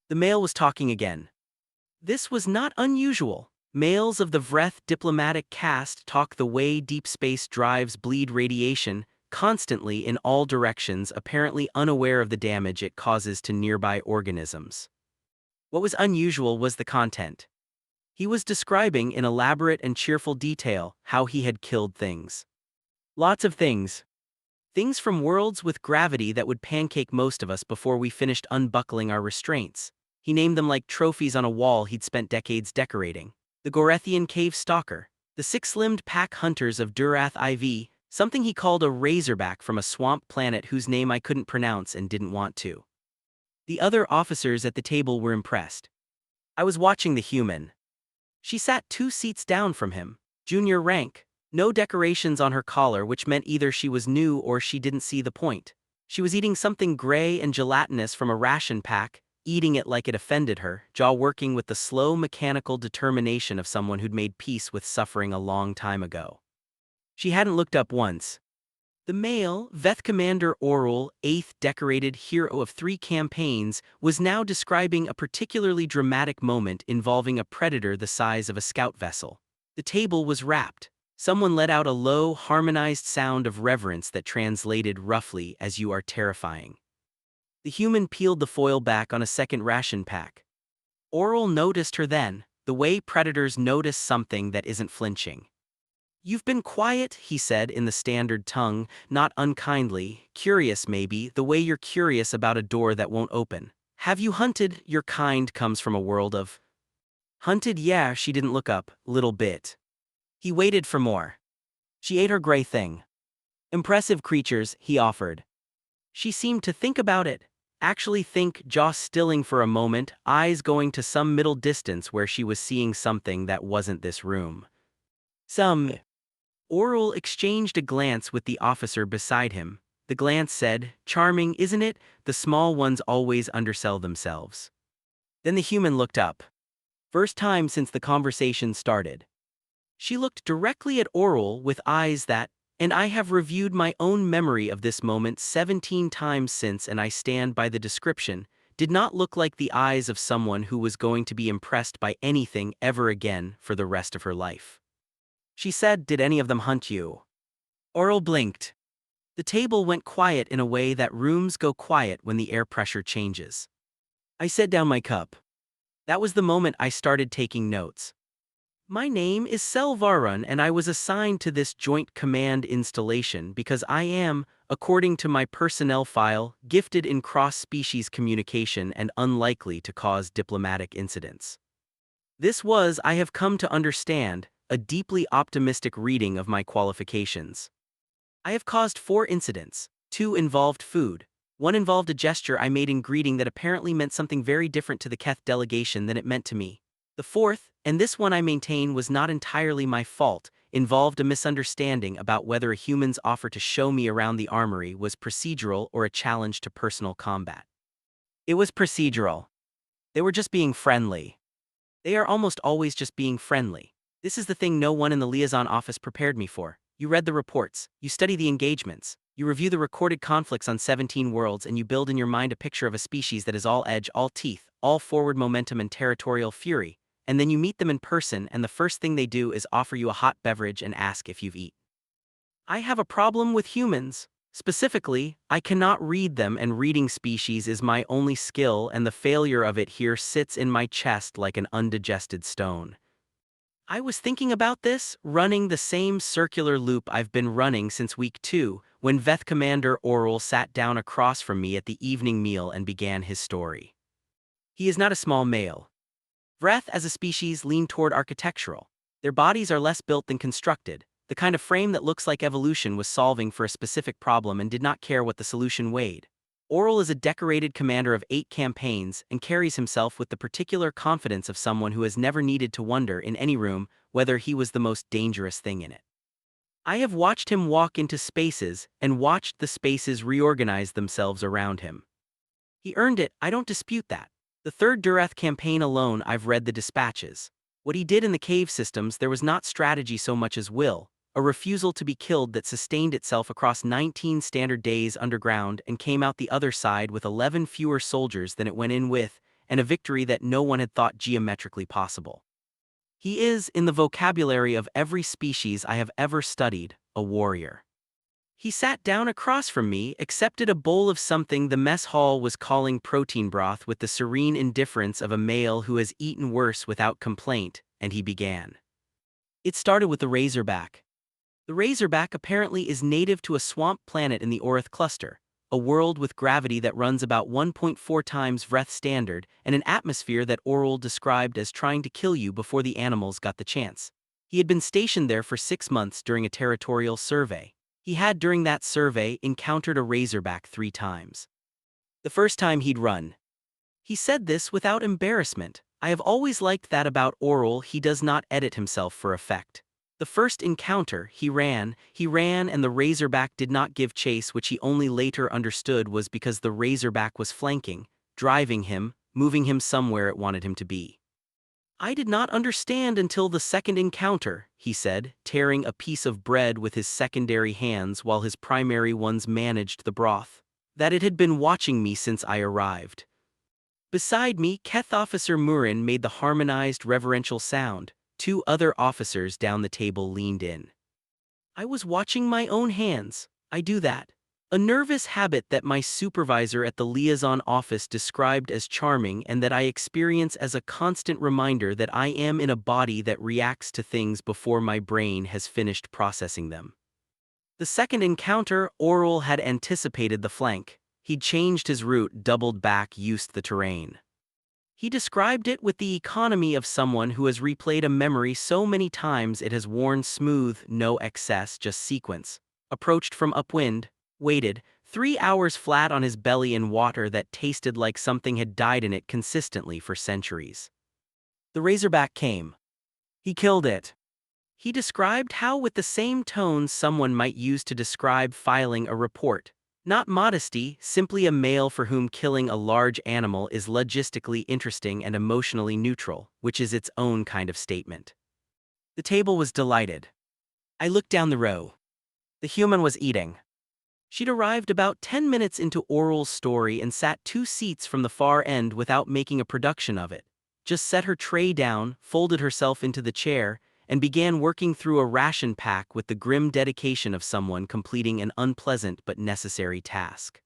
The male was talking again. This was not unusual. Males of the Vreth diplomatic caste talk the way deep space drives bleed radiation, constantly in all directions, apparently unaware of the damage it causes to nearby organisms. What was unusual was the content. He was describing in elaborate and cheerful detail how he had killed things. Lots of things. Things from worlds with gravity that would pancake most of us before we finished unbuckling our restraints. He named them like trophies on a wall he'd spent decades decorating. The Gorethian cave stalker, the six-limbed pack hunters of Durath IV, something he called a razorback from a swamp planet whose name I couldn't pronounce and didn't want to. The other officers at the table were impressed. I was watching the human. She sat 2 seats down from him, junior rank, no decorations on her collar, which meant either she was new or she didn't see the point. She was eating something gray and gelatinous from a ration pack, eating it like it offended her, jaw working with the slow mechanical determination of someone who'd made peace with suffering a long time ago. She hadn't looked up once. The male, Veth Commander Oral, 8th decorated hero of 3 campaigns, was now describing a particularly dramatic moment involving a predator the size of a scout vessel. The table was wrapped. Someone let out a low, harmonized sound of reverence that translated roughly as "You are terrifying." The human peeled the foil back on a second ration pack. Oral noticed her then, the way predators notice something that isn't flinching. "You've been quiet," he said in the standard tongue, not unkindly, curious maybe, the way you're curious about a door that won't open. "Have you hunted? Your kind comes from a world of..." "Hunted, yeah," she didn't look up, little bit. He waited for more. She ate her gray thing. "Impressive creatures," he offered. She seemed to think about it. Actually think, jaw stilling for a moment, eyes going to some middle distance where she was seeing something that wasn't this room. Oral exchanged a glance with the officer beside him. The glance said, "Charming, isn't it? The small ones always undersell themselves." Then the human looked up. First time since the conversation started. She looked directly at Oral with eyes that, and I have reviewed my own memory of this moment 17 times since, and I stand by the description, did not look like the eyes of someone who was going to be impressed by anything ever again for the rest of her life. She said, "Did any of them hunt you?" Oral blinked. The table went quiet in a way that rooms go quiet when the air pressure changes. I set down my cup. That was the moment I started taking notes. "My name is Selvarun, and I was assigned to this Joint Command installation because I am, according to my personnel file, gifted in cross-species communication and unlikely to cause diplomatic incidents." This was, I have come to understand, a deeply optimistic reading of my qualifications. I have caused 4 incidents. 2 involved food. 1 involved a gesture I made in greeting that apparently meant something very different to the Keth delegation than it meant to me. The 4th, and this one I maintain was not entirely my fault, involved a misunderstanding about whether a human's offer to show me around the armory was procedural or a challenge to personal combat. It was procedural. They were just being friendly. They are almost always just being friendly. This is the thing no one in the liaison office prepared me for. You read the reports, you study the engagements, you review the recorded conflicts on 17 worlds, and you build in your mind a picture of a species that is all edge, all teeth, all forward momentum and territorial fury, and then you meet them in person and the first thing they do is offer you a hot beverage and ask if you've eaten. I have a problem with humans. Specifically, I cannot read them, and reading species is my only skill, and the failure of it here sits in my chest like an undigested stone. I was thinking about this, running the same circular loop I've been running since week 2, when Veth Commander Oral sat down across from me at the evening meal and began his story. He is not a small male. Vreth as a species lean toward architectural. Their bodies are less built than constructed, the kind of frame that looks like evolution was solving for a specific problem and did not care what the solution weighed. Oral is a decorated commander of 8 campaigns and carries himself with the particular confidence of someone who has never needed to wonder in any room whether he was the most dangerous thing in it. I have watched him walk into spaces and watched the spaces reorganize themselves around him. He earned it, I don't dispute that. The 3rd Durath campaign alone I've read the dispatches. What he did in the cave systems, there was not strategy so much as will, a refusal to be killed that sustained itself across 19 standard days underground and came out the other side with 11 fewer soldiers than it went in with, and a victory that no one had thought geometrically possible. He is, in the vocabulary of every species I have ever studied, a warrior. He sat down across from me, accepted a bowl of something the mess hall was calling protein broth with the serene indifference of a male who has eaten worse without complaint, and he began. It started with the razorback. The razorback apparently is native to a swamp planet in the Orith cluster, a world with gravity that runs about 1.4 times Vreth standard and an atmosphere that Oral described as trying to kill you before the animals got the chance. He had been stationed there for 6 months during a territorial survey. He had during that survey encountered a razorback 3 times. The first time he'd run. He said this without embarrassment. I have always liked that about Oral, he does not edit himself for effect. The first encounter, he ran, and the razorback did not give chase, which he only later understood was because the razorback was flanking, driving him, moving him somewhere it wanted him to be. I did not understand until the second encounter, he said, tearing a piece of bread with his secondary hands while his primary ones managed the broth, that it had been watching me since I arrived. Beside me, Keth Officer Murin made the harmonized reverential sound. 2 other officers down the table leaned in. I was watching my own hands. I do that. A nervous habit that my supervisor at the liaison office described as charming and that I experience as a constant reminder that I am in a body that reacts to things before my brain has finished processing them. The second encounter, Oral had anticipated the flank. He'd changed his route, doubled back, used the terrain. He described it with the economy of someone who has replayed a memory so many times it has worn smooth, no excess, just sequence. Approached from upwind, waited, 3 hours flat on his belly in water that tasted like something had died in it consistently for centuries. The razorback came. He killed it. He described how with the same tone someone might use to describe filing a report. Not modesty, simply a male for whom killing a large animal is logistically interesting and emotionally neutral, which is its own kind of statement. The table was delighted. I looked down the row. The human was eating. She'd arrived about 10 minutes into Oral's story and sat 2 seats from the far end without making a production of it. Just set her tray down, folded herself into the chair, and began working through a ration pack with the grim dedication of someone completing an unpleasant but necessary task.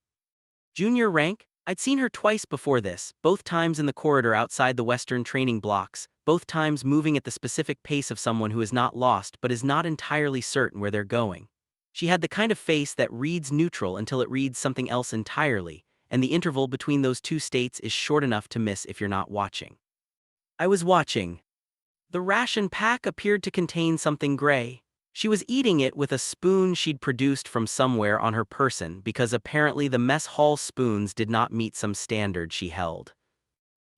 Junior rank? I'd seen her twice before this, both times in the corridor outside the Western training blocks, both times moving at the specific pace of someone who is not lost but is not entirely certain where they're going. She had the kind of face that reads neutral until it reads something else entirely, and the interval between those 2 states is short enough to miss if you're not watching. I was watching. The ration pack appeared to contain something gray. She was eating it with a spoon she'd produced from somewhere on her person because apparently the mess hall spoons did not meet some standard she held.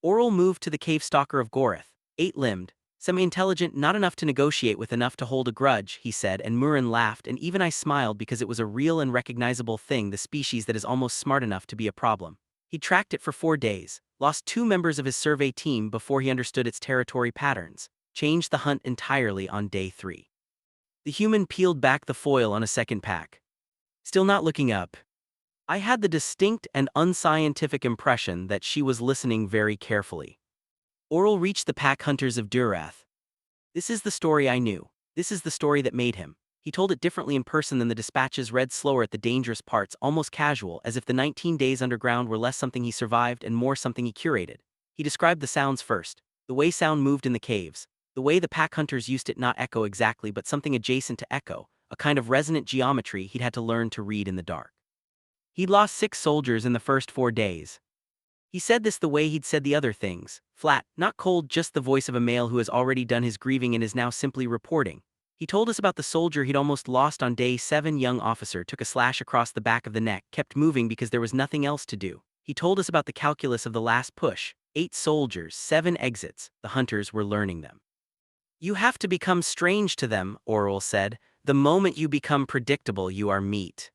Oral moved to the cave stalker of Gorith, 8-limbed, semi-intelligent, not enough to negotiate with, enough to hold a grudge, he said, and Murin laughed, and even I smiled because it was a real and recognizable thing, the species that is almost smart enough to be a problem. He tracked it for 4 days, lost 2 members of his survey team before he understood its territory patterns, changed the hunt entirely on day 3. The human peeled back the foil on a second pack. Still not looking up. I had the distinct and unscientific impression that she was listening very carefully. Oral reached the pack hunters of Durath. This is the story I knew. This is the story that made him. He told it differently in person than the dispatches, read slower at the dangerous parts, almost casual, as if the 19 days underground were less something he survived and more something he curated. He described the sounds first, the way sound moved in the caves, the way the pack hunters used it, not echo exactly but something adjacent to echo, a kind of resonant geometry he'd had to learn to read in the dark. He'd lost 6 soldiers in the first 4 days. He said this the way he'd said the other things, flat, not cold, just the voice of a male who has already done his grieving and is now simply reporting. He told us about the soldier he'd almost lost on day 7. Young officer took a slash across the back of the neck, kept moving because there was nothing else to do. He told us about the calculus of the last push, 8 soldiers, 7 exits, the hunters were learning them. You have to become strange to them, Oral said. The moment you become predictable, you are meat.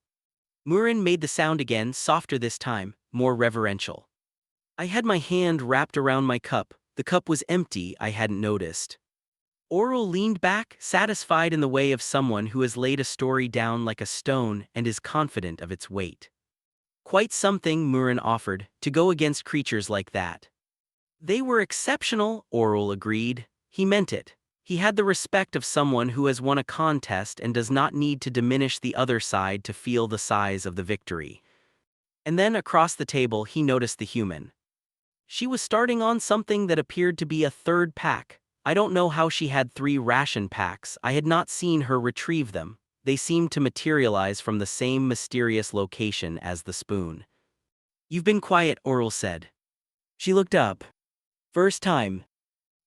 Murin made the sound again, softer this time, more reverential. I had my hand wrapped around my cup. The cup was empty, I hadn't noticed. Oral leaned back, satisfied in the way of someone who has laid a story down like a stone and is confident of its weight. Quite something, Murin offered, to go against creatures like that. They were exceptional, Oral agreed. He meant it. He had the respect of someone who has won a contest and does not need to diminish the other side to feel the size of the victory. And then across the table he noticed the human. She was starting on something that appeared to be a third pack. I don't know how she had 3 ration packs. I had not seen her retrieve them. They seemed to materialize from the same mysterious location as the spoon. "You've been quiet," Oral said. She looked up. First time.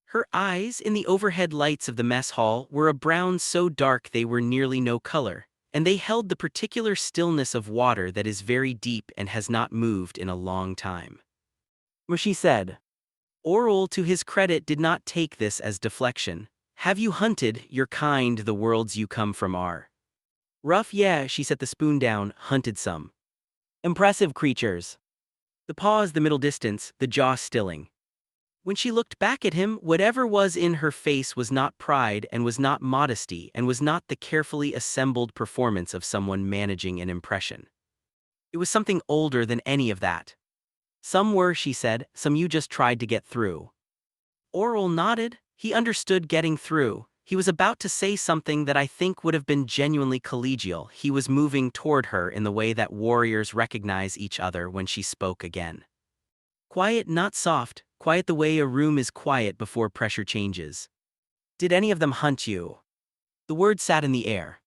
Her eyes, in the overhead lights of the mess hall, were a brown so dark they were nearly no color, and they held the particular stillness of water that is very deep and has not moved in a long time. She said. Oral, to his credit, did not take this as deflection. "Have you hunted your kind? The worlds you come from are rough." "Yeah," she set the spoon down. "Hunted some impressive creatures." The pause, the middle distance, the jaw stilling. When she looked back at him, whatever was in her face was not pride and was not modesty and was not the carefully assembled performance of someone managing an impression. It was something older than any of that. "Some were," she said, "some you just tried to get through." Oral nodded. He understood getting through. He was about to say something that I think would have been genuinely collegial. He was moving toward her in the way that warriors recognize each other when she spoke again. Quiet, not soft, quiet the way a room is quiet before pressure changes. "Did any of them hunt you?" The word sat in the air.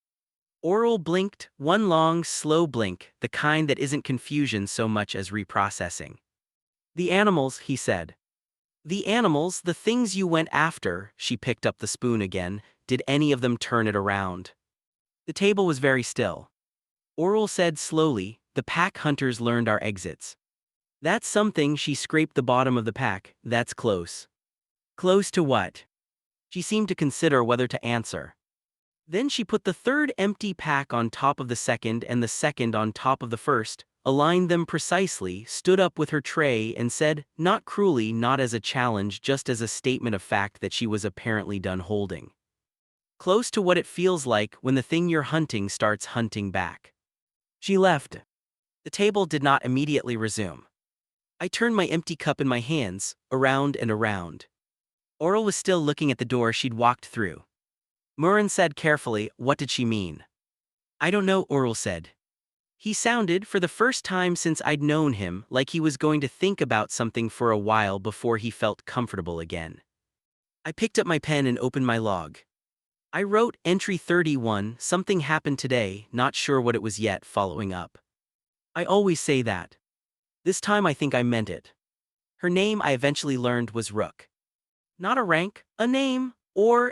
Oral blinked, one long, slow blink, the kind that isn't confusion so much as reprocessing. "The animals," he said. "The animals, the things you went after." She picked up the spoon again. "Did any of them turn it around?" The table was very still. Oral said slowly, "The pack hunters learned our exits." "That's something." She scraped the bottom of the pack. "That's close." "Close to what?" She seemed to consider whether to answer. Then she put the third empty pack on top of the second and the second on top of the first, aligned them precisely, stood up with her tray and said, not cruelly, not as a challenge, just as a statement of fact that she was apparently done holding. "Close to what it feels like when the thing you're hunting starts hunting back." She left. The table did not immediately resume. I turned my empty cup in my hands, around and around. Oral was still looking at the door she'd walked through. Murren said carefully, "What did she mean?" "I don't know," Oral said. He sounded, for the first time since I'd known him, like he was going to think about something for a while before he felt comfortable again. I picked up my pen and opened my log. I wrote, "Entry 31, something happened today, not sure what it was yet," following up. I always say that. This time I think I meant it. Her name, I eventually learned, was Rook. Not a rank, a name,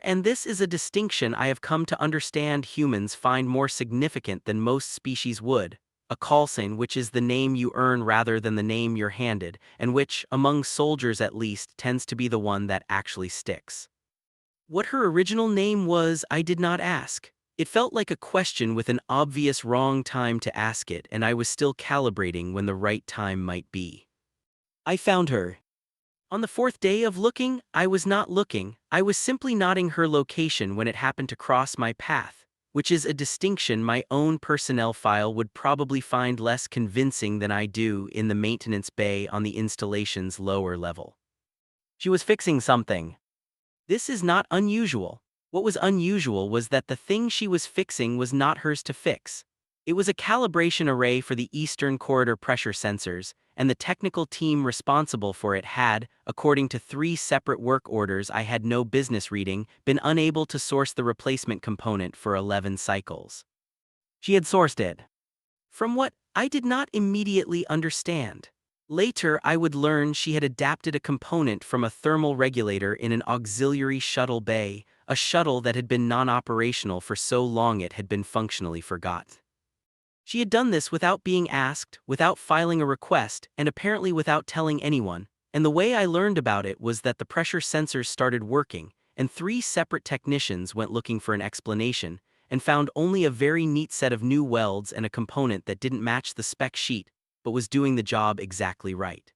and this is a distinction I have come to understand humans find more significant than most species would, a call sign, which is the name you earn rather than the name you're handed, and which, among soldiers at least, tends to be the one that actually sticks. What her original name was, I did not ask. It felt like a question with an obvious wrong time to ask it, and I was still calibrating when the right time might be. I found her. On the 4th day of looking, I was not looking, I was simply noting her location when it happened to cross my path, which is a distinction my own personnel file would probably find less convincing than I do in the maintenance bay on the installation's lower level. She was fixing something. This is not unusual. What was unusual was that the thing she was fixing was not hers to fix. It was a calibration array for the Eastern Corridor pressure sensors, and the technical team responsible for it had, according to 3 separate work orders I had no business reading, been unable to source the replacement component for 11 cycles. She had sourced it from what I did not immediately understand. Later I would learn she had adapted a component from a thermal regulator in an auxiliary shuttle bay, a shuttle that had been non-operational for so long it had been functionally forgot. She had done this without being asked, without filing a request, and apparently without telling anyone, and the way I learned about it was that the pressure sensors started working, and 3 separate technicians went looking for an explanation, and found only a very neat set of new welds and a component that didn't match the spec sheet, but was doing the job exactly right.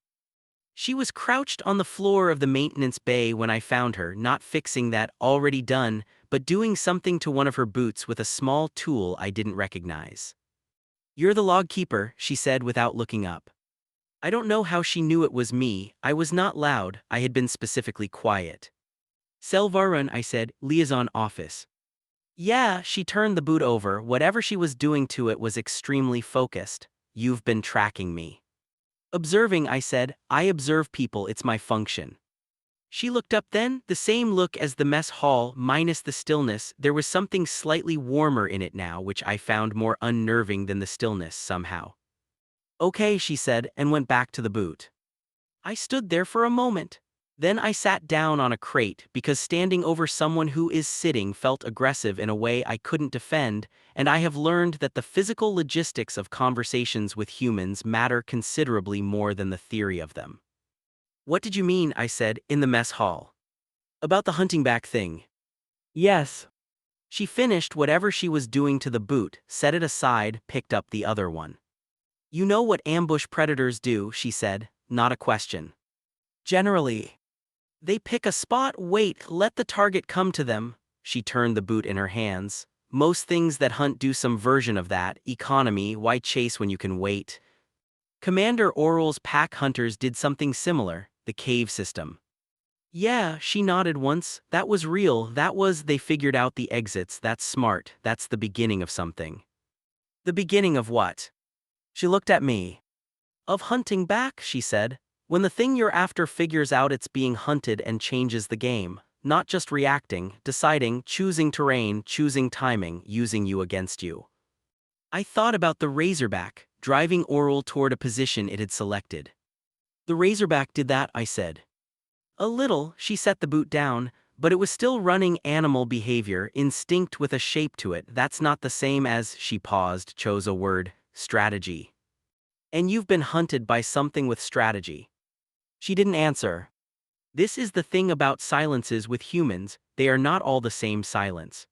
She was crouched on the floor of the maintenance bay when I found her, not fixing that already done, but doing something to one of her boots with a small tool I didn't recognize. "You're the log keeper," she said without looking up. I don't know how she knew it was me. I was not loud, I had been specifically quiet. Selvarun, I said, liaison office. Yeah, she turned the boot over. Whatever she was doing to it was extremely focused. You've been tracking me. Observing, I said, I observe people, it's my function. She looked up then, the same look as the mess hall, minus the stillness. There was something slightly warmer in it now, which I found more unnerving than the stillness somehow. Okay, she said, and went back to the boot. I stood there for a moment. Then I sat down on a crate because standing over someone who is sitting felt aggressive in a way I couldn't defend, and I have learned that the physical logistics of conversations with humans matter considerably more than the theory of them. What did you mean, I said, in the mess hall? About the hunting back thing. Yes. She finished whatever she was doing to the boot, set it aside, picked up the other one. You know what ambush predators do, she said, not a question. Generally, they pick a spot, wait, let the target come to them. She turned the boot in her hands. Most things that hunt do some version of that. Economy, why chase when you can wait? Commander Oral's pack hunters did something similar, the cave system. Yeah, she nodded once. That was real, they figured out the exits, that's smart, that's the beginning of something. The beginning of what? She looked at me. Of hunting back, she said. When the thing you're after figures out it's being hunted and changes the game, not just reacting, deciding, choosing terrain, choosing timing, using you against you. I thought about the Razorback, driving Oral toward a position it had selected. The Razorback did that, I said. A little, she set the boot down, but it was still running animal behavior, instinct with a shape to it. That's not the same as, she paused, chose a word, strategy. And you've been hunted by something with strategy. She didn't answer. This is the thing about silences with humans, they are not all the same silence.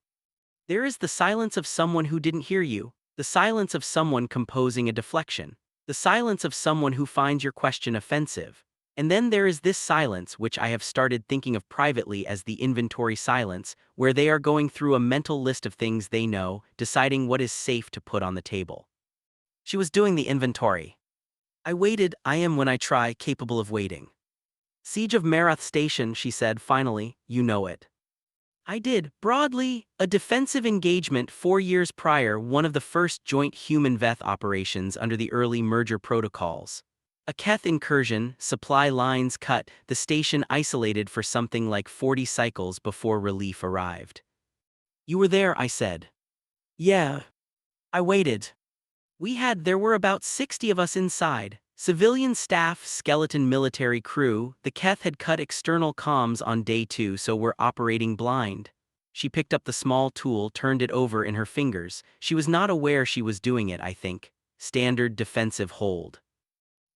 There is the silence of someone who didn't hear you, the silence of someone composing a deflection, the silence of someone who finds your question offensive. And then there is this silence which I have started thinking of privately as the inventory silence, where they are going through a mental list of things they know, deciding what is safe to put on the table. She was doing the inventory. I waited, I am when I try, capable of waiting. Siege of Marath Station, she said finally, you know it. I did, broadly, a defensive engagement 4 years prior, one of the first joint human-Veth operations under the early merger protocols. A Keth incursion, supply lines cut, the station isolated for something like 40 cycles before relief arrived. You were there, I said. Yeah. I waited. There were about 60 of us inside. Civilian staff, skeleton military crew. The Keth had cut external comms on day 2, so we're operating blind. She picked up the small tool, turned it over in her fingers. She was not aware she was doing it, I think. Standard defensive hold.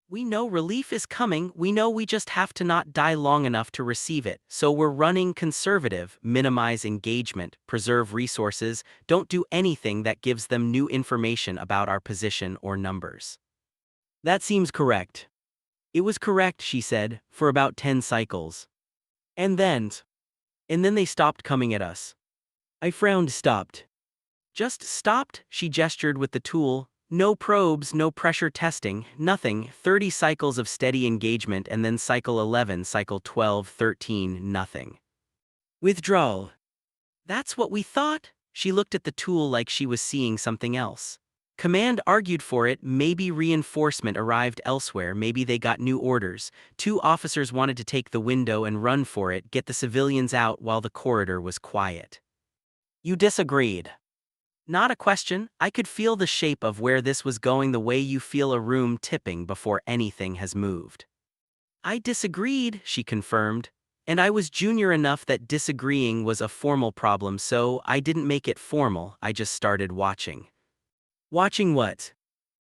We know relief is coming, we know we just have to not die long enough to receive it, so we're running conservative, minimize engagement, preserve resources, don't do anything that gives them new information about our position or numbers. That seems correct. It was correct, she said, for about 10 cycles. And then they stopped coming at us. I frowned. Stopped. Just stopped, she gestured with the tool. No probes, no pressure testing, nothing, 30 cycles of steady engagement and then cycle 11, cycle 12, 13, nothing. Withdrawal. That's what we thought? She looked at the tool like she was seeing something else. Command argued for it, maybe reinforcement arrived elsewhere, maybe they got new orders. 2 officers wanted to take the window and run for it, get the civilians out while the corridor was quiet. You disagreed. Not a question, I could feel the shape of where this was going the way you feel a room tipping before anything has moved. I disagreed, she confirmed, and I was junior enough that disagreeing was a formal problem, so I didn't make it formal, I just started watching. Watching what?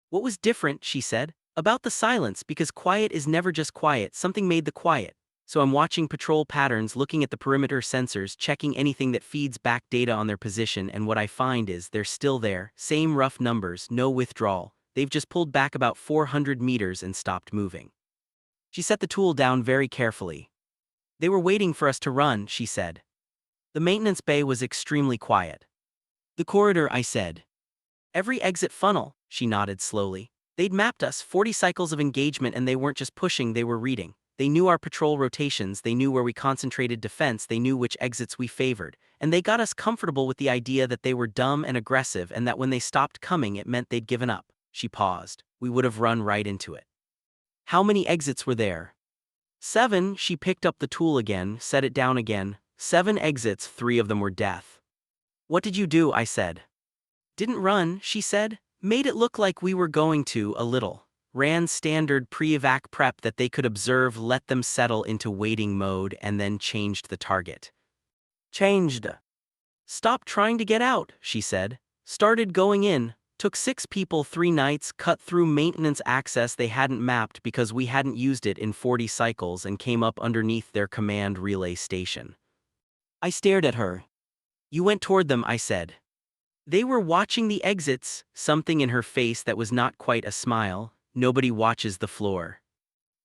What was different, she said, about the silence, because quiet is never just quiet, something made the quiet. So I'm watching patrol patterns, looking at the perimeter sensors, checking anything that feeds back data on their position, and what I find is they're still there, same rough numbers, no withdrawal, they've just pulled back about 400 meters and stopped moving. She set the tool down very carefully. They were waiting for us to run, she said. The maintenance bay was extremely quiet. The corridor, I said. Every exit funnel, she nodded slowly. They'd mapped us 40 cycles of engagement, and they weren't just pushing, they were reading. They knew our patrol rotations, they knew where we concentrated defense, they knew which exits we favored, and they got us comfortable with the idea that they were dumb and aggressive and that when they stopped coming it meant they'd given up. She paused. We would have run right into it. How many exits were there? 7. She picked up the tool again, set it down again. 7 exits, 3 of them were death. What did you do? I said. Didn't run, she said. Made it look like we were going to, a little. Ran standard pre-evac prep that they could observe, let them settle into waiting mode, and then changed the target. Changed. Stopped trying to get out, she said. Started going in. Took 6 people 3 nights, cut through maintenance access they hadn't mapped because we hadn't used it in 40 cycles, and came up underneath their command relay station. I stared at her. You went toward them, I said. They were watching the exits, something in her face that was not quite a smile. Nobody watches the floor.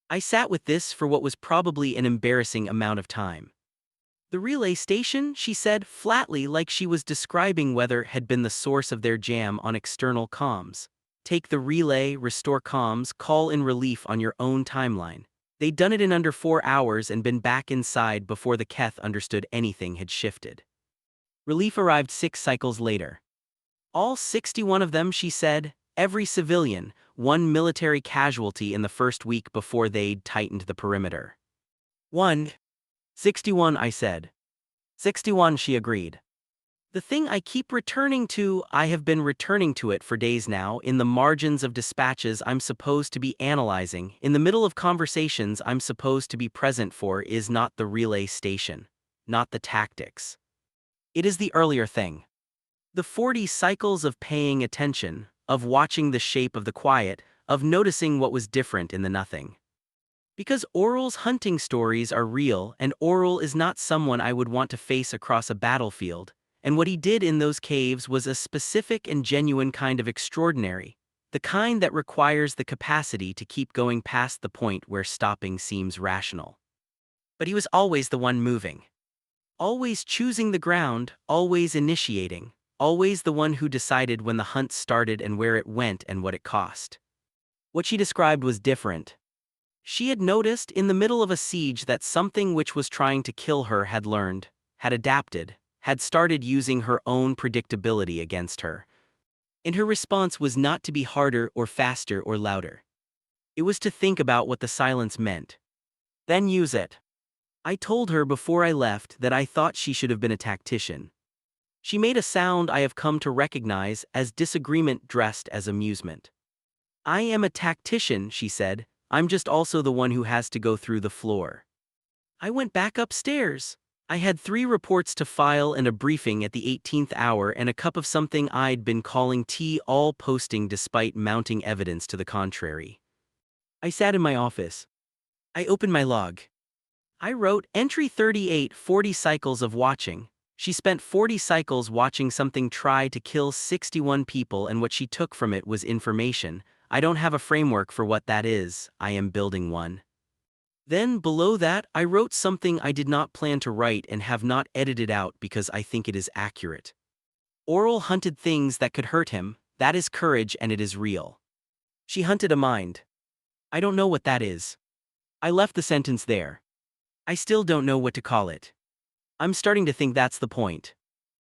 I sat with this for what was probably an embarrassing amount of time. The relay station, she said flatly, like she was describing weather, had been the source of their jam on external comms. Take the relay, restore comms, call in relief on your own timeline. They'd done it in under 4 hours and been back inside before the Keth understood anything had shifted. Relief arrived 6 cycles later. All 61 of them, she said, every civilian, 1 military casualty in the first week before they'd tightened the perimeter. 61, I said. 61, she agreed. The thing I keep returning to, I have been returning to it for days now, in the margins of dispatches I'm supposed to be analyzing, in the middle of conversations I'm supposed to be present for, is not the relay station, not the tactics. It is the earlier thing. The 40 cycles of paying attention, of watching the shape of the quiet, of noticing what was different in the nothing. Because Oral's hunting stories are real, and Oral is not someone I would want to face across a battlefield, and what he did in those caves was a specific and genuine kind of extraordinary, the kind that requires the capacity to keep going past the point where stopping seems rational. But he was always the one moving. Always choosing the ground, always initiating. Always the one who decided when the hunt started and where it went and what it cost. What she described was different. She had noticed in the middle of a siege that something which was trying to kill her had learned, had adapted, had started using her own predictability against her. And her response was not to be harder or faster or louder. It was to think about what the silence meant. Then use it. I told her before I left that I thought she should have been a tactician. She made a sound I have come to recognize as disagreement dressed as amusement. I am a tactician, she said. I'm just also the one who has to go through the floor. I went back upstairs. I had 3 reports to file and a briefing at the 18th hour and a cup of something I'd been calling tea, all posting despite mounting evidence to the contrary. I sat in my office. I opened my log. I wrote entry 38, 40 cycles of watching. She spent 40 cycles watching something try to kill 61 people, and what she took from it was information. I don't have a framework for what that is. I am building one. Then below that, I wrote something I did not plan to write and have not edited out because I think it is accurate. Oral hunted things that could hurt him. That is courage, and it is real. She hunted a mind. I don't know what that is. I left the sentence there. I still don't know what to call it. I'm starting to think that's the point.